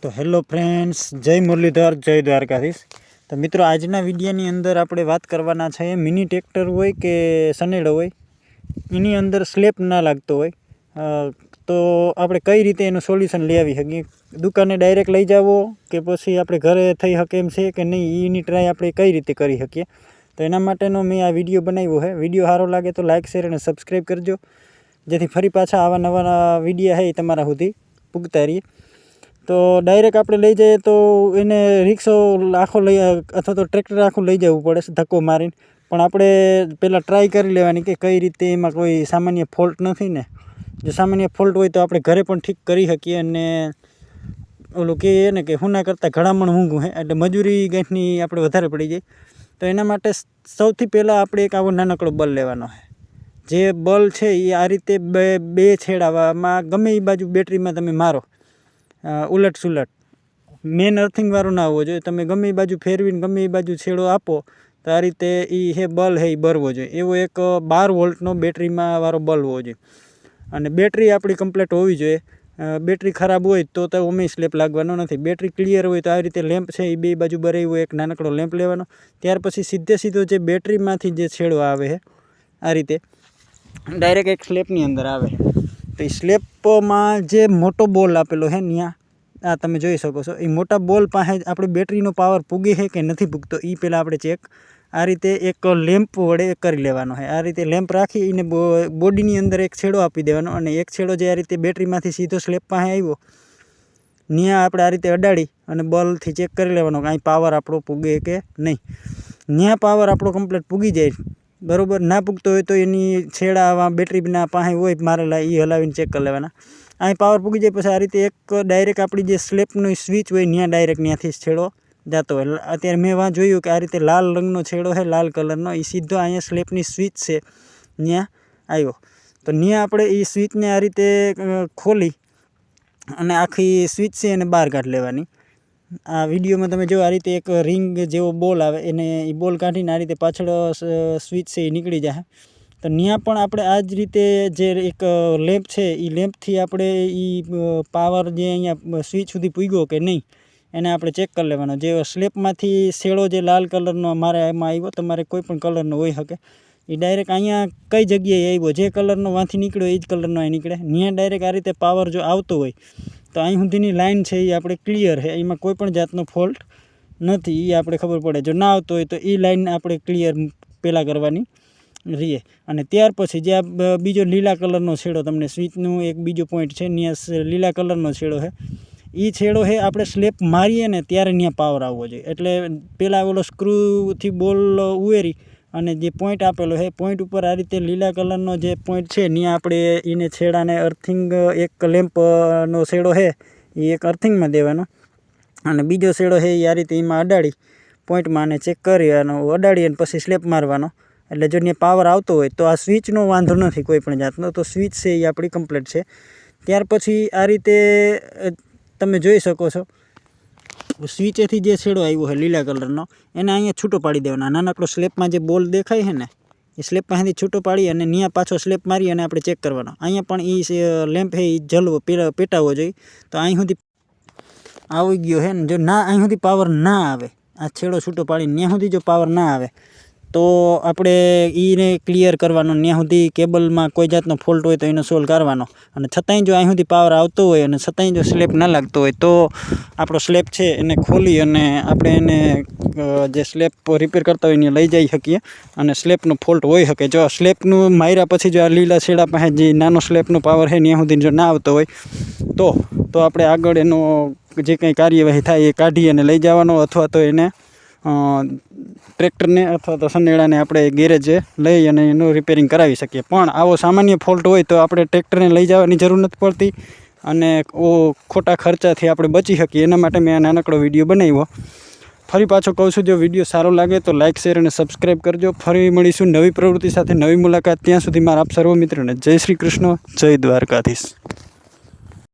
तो hello friends, जय मुरलीधर, जय द्वारकाधीश। तो मित्रों, आजना विडियोनी अंदर आपणे बात करवाना छे मिनी ट्रेक्टर होय के सनेडो होय एनी अंदर स्लेप ना लागतो होय तो आपणे कई रीते एनुं सोल्यूशन लई आवी शकीए। दुकाने डायरेक्ट लई जावो के पछी आपणे घरे थई शके एम छे के नहीं, एनी ट्राय आपणे कई रीते करी शकीए। तो एना माटेनो मैं आ विडियो बनाव्यो है। विडियो सारो लागे तो लाइक शेर अने सब्सक्राइब करजो, जेथी फरी पाछा आवा नवा विडियो है तमारा सुधी पुगता रहीए। तो डायरेक्ट आपणे लई जाइए तो एने रिक्शो आखो लई अथवा तो ट्रेक्टर आखुं लई जवुं पड़े धक्को मारीने, पण आपणे पहेला ट्राय करी लेवानी के कई रीते एमां कोई सामान्य फॉल्ट नथी ने। जो सामान्य फॉल्ट होय तो आपणे घरे पण ठीक करी शकीए अने ओલું કે ને કે હુના કરતાં ઘણામણ ઊંઘું है એટલે મજૂરી ગંઠની આપણે વધારે પડી જાય। તો એના માટે સૌથી પહેલાં આપણે એક આવો નાનકડો બલ લેવાનો है। જે બલ છે એ આ રીતે બે છેડામાં ગમે એ બાજુ બેટરીમાં તમે મારો ઉલટ સુલટ, મેન અર્થિંગવાળો ના હોવો જોઈએ। તમે ગમે એ બાજુ ફેરવીને ગમે એ બાજુ છેડો આપો તો આ રીતે એ હે બલ है એ બરવો જોઈએ। એવો એક 12 વોલ્ટનો બેટરીમાં વાળો બલ હોવો જોઈએ અને બેટરી આપણી કમ્પ્લીટ હોવી જોઈએ। બેટરી ખરાબ હોય તો ઓમે સ્લેપ लागવાનો નથી। બેટરી ક્લિયર હોય તો આ રીતે લેમ્પ છે એ બે બાજુ બરે એવો એક નાનકડો લેમ્પ લેવાનો। ત્યાર પછી સીધો જે બેટરીમાંથી જે છેડો આવે છે આ રીતે ડાયરેક્ટ એક સ્લેપની અંદર આવે છે। તો એ સ્લેપમાં જે મોટો બોલ આપેલો છે ત્યાં આ તમે જોઈ શકો છો। એ મોટા બોલ પાસે આપણે બેટરીનો પાવર પૂગે છે કે નથી પૂગતો એ પહેલાં આપણે ચેક आ रीते एक लेम्प वडे करी लेवानो है। आ रीते लेम्प राखी ने बॉडीनी अंदर एक छेड़ो आपी देवानो अने एक छेड़ो जे आ रीते बेटरीमांथी सीधो स्लेप पासे आव्यो न्या आपणे आ रीते अडाड़ी अने बलथी चेक करी लेवानो के आ पावर आपणो पूगे के नहीं। न्या पावर आपणो कम्प्लीट पूगी जाय बरोबर, ना पूगतो होय तो एनी छेड़ा आवा बेटरीना पासे होय मारेला ए हलावीने चेक कर लेवाना। आ पावर पूगी जाय पछी आ रीते एक डायरेक्ट आपणी जे स्लेपनो स्विच होय न्या डायरेक्ट न्याथी छेड़ो जातो है। अत्यारे मैं वहाँ जोयुं कि आ रीते लाल रंगनो छेड़ो है, लाल कलरनो, ए सीधो अहींया स्लेपनी स्विच छे न्या आव्यो। तो न्या आपणे ए स्विचने आ रीते खोली अने आखी स्विच छे एने बहार काढी लेवानी। आ विडियोमां तमे जो आ रीते एक रिंग जेवो बोल आवे एने ए बोल काढीने आ रीते पाछळ स्विच छे ए निकળી जाए। तो न्या पण आपणे आ ज रीते जे एक लेम्प छे ए लेम्पथी आपणे ए पावर जे अहींया स्विच सुधी पुग्यो के नहीं एने आपणे चेक कर लेवानो। जे स्लेपमांथी छेड़ो जे लाल कलरनो मारे एमां आव्यो, तमारे कोई पण कलरनो होई शके, ए डायरेक्ट अहींया कई जग्याए आव्यो जे कलरनो वांथी निकळ्यो ए ज कलरनो અહીં નીકળે। न्या डायरेक्ट आ रीते पावर जो आवतो होय तो અહીં સુધીની લાઈન છે એ આપણે ક્લિયર છે, એમાં કોઈ પણ જાતનો ફોલ્ટ નથી એ આપણે ખબર પડે। જો ના આવતો હોય તો એ લાઈન આપણે ક્લિયર પહેલાં કરવાની રહીએ। અને ત્યાર પછી જે આ બીજો લીલા કલરનો છેડો તમને સ્વિચનું એક બીજો પોઈન્ટ છે ત્યાં લીલા કલરનો છેડો છે એ छेड़ो है આપણે स्लेप मारीए ने त्यारे न्या पावर आवવો જોઈએ। એટલે પહેલાં ઓલો સ્ક્રૂથી બોલ ઉવેરી અને જે પોઈન્ટ આપેલો છે પોઈન્ટ ઉપર આ રીતે લીલા કલરનો જે પોઈન્ટ છે ત્યાં આપણે એને છેડાને અર્થિંગ એક લેમ્પનો છેડો છે એ એક અર્થિંગમાં દેવાનો અને બીજો છેડો છે એ આ રીતે એમાં અડાડી પોઈન્ટમાં અને ચેક કરી અને અડાડી અને પછી સ્લેપ મારવાનો। એટલે જો ત્યાં પાવર આવતો હોય તો આ સ્વિચનો વાંધો નથી કોઈ પણ જાતનો, તો સ્વિચ છે એ આપણી કમ્પ્લીટ છે। ત્યાર પછી આ રીતે તમે જોઈ શકો છો સ્વિચેથી જે છેડો આવ્યો છે લીલા કલરનો એને અહીંયા છૂટો પાડી દેવાનો। નાનકડો સ્લેપમાં જે બોલ દેખાય છે ને એ સ્લેપ પાસેથી છૂટો પાડી અને ન્યા પાછો સ્લેપ મારી અને આપણે ચેક કરવાનો। અહીંયા પણ એ લેમ્પ છે એ જલવો પેટાવવો જોઈએ। તો અહીં સુધી આવી ગયો છે ને, જો ના અહીં સુધી પાવર ના આવે, આ છેડો છૂટો પાડીને ત્યાં સુધી જો પાવર ના આવે તો આપણે એને ક્લિયર કરવાનો। ત્યાં સુધી કેબલમાં કોઈ જાતનો ફોલ્ટ હોય તો એનો સોલ્વ કરવાનો અને છતાંય જો અહીં સુધી પાવર આવતો હોય અને છતાંય જો સ્લેપ ના લાગતો હોય તો આપણો સ્લેપ છે એને ખોલી અને આપણે એને જે સ્લેપ રિપેર કરતા હોય એને લઈ જઈ શકીએ અને સ્લેપનો ફોલ્ટ હોઈ શકે। જો સ્લેપનું માર્યા પછી જો આ લીલા છેડા પાસે જે નાનો સ્લેપનો પાવર છે ત્યાં સુધી જો ના આવતો હોય તો આપણે આગળ એનો જે કંઈ કાર્યવાહી થાય એ કાઢી અને લઈ જવાનો અથવા તો એને ટ્રેક્ટરને અથવા તો સનેડાને આપણે ગેરેજે લઈ અને એનું રિપેરિંગ કરાવી શકીએ। પણ આવો સામાન્ય ફોલ્ટ હોય તો આપણે ટ્રેક્ટરને લઈ જવાની જરૂર નથી પડતી અને ખોટા ખર્ચાથી આપણે બચી શકીએ। એના માટે મેં આ નાનકડો વિડીયો બનાવ્યો। ફરી પાછો કહું છું, જો વિડીયો સારો લાગે તો લાઇક શેર અને સબસ્ક્રાઈબ કરજો। ફરી મળીશું નવી પ્રવૃત્તિ સાથે, નવી મુલાકાત। ત્યાં સુધી મારા આપ સર્વ મિત્રોને જય શ્રી કૃષ્ણ, જય દ્વારકાધીશ।